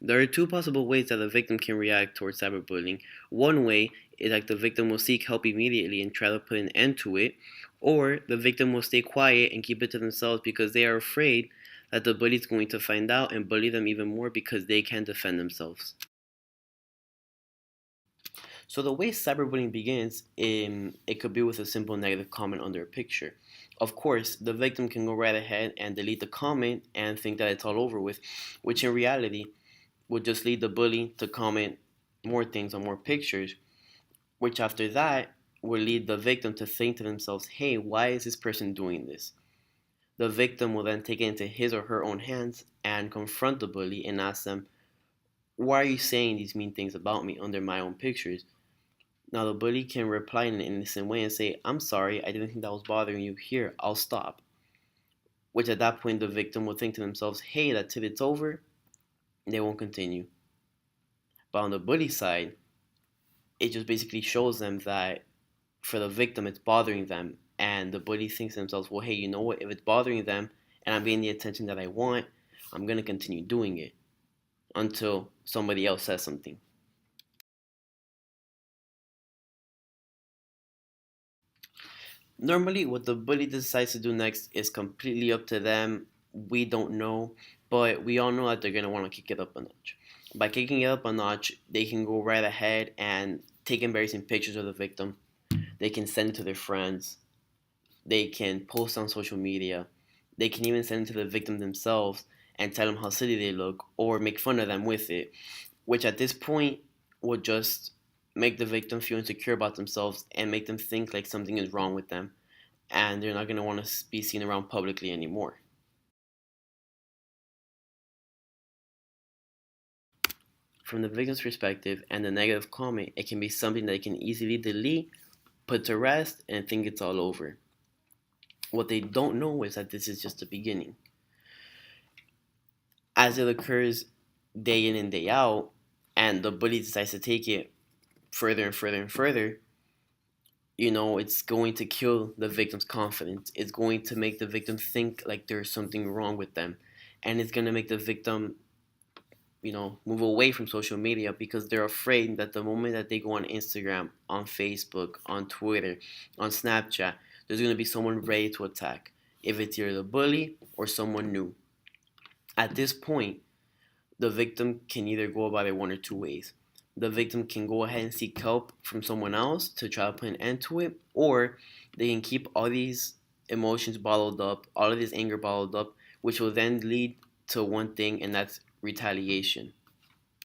There are two possible ways that the victim can react towards cyberbullying. One way is like the victim will seek help immediately and try to put an end to it, or the victim will stay quiet and keep it to themselves because they are afraid that the bully is going to find out and bully them even more because they can't defend themselves. So the way cyberbullying begins, it could be with a simple negative comment under a picture. Of course, the victim can go right ahead and delete the comment and think that it's all over with, which in reality would just lead the bully to comment more things on more pictures, which after that will lead the victim to think to themselves, hey, why is this person doing this? The victim will then take it into his or her own hands and confront the bully and ask them, why are you saying these mean things about me under my own pictures? Now, the bully can reply in an innocent way and say, I'm sorry, I didn't think that was bothering you. Here, I'll stop. Which at that point, the victim will think to themselves, hey, that's it, it's over. And they won't continue. But on the bully side, it just basically shows them that for the victim, it's bothering them. And the bully thinks to themselves, well, hey, you know what? If it's bothering them and I'm getting the attention that I want, I'm going to continue doing it until somebody else says something. Normally, what the bully decides to do next is completely up to them. We don't know, but we all know that they're going to want to kick it up a notch. By kicking it up a notch, they can go right ahead and take embarrassing pictures of the victim. They can send it to their friends. They can post on social media. They can even send it to the victim themselves and tell them how silly they look or make fun of them with it, which at this point would just make the victim feel insecure about themselves and make them think like something is wrong with them and they're not going to want to be seen around publicly anymore. From the victim's perspective and the negative comment, it can be something that they can easily delete, put to rest, and think it's all over. What they don't know is that this is just the beginning. As it occurs day in and day out, and the bully decides to take it further and further and further, it's going to kill the victim's confidence. It's going to make the victim think like there's something wrong with them. And it's going to make the victim, move away from social media because they're afraid that the moment that they go on Instagram, on Facebook, on Twitter, on Snapchat, there's going to be someone ready to attack. If it's either the bully or someone new. At this point, the victim can either go about it one or two ways. The victim can go ahead and seek help from someone else to try to put an end to it, or they can keep all these emotions bottled up, all of this anger bottled up, which will then lead to one thing, and that's retaliation.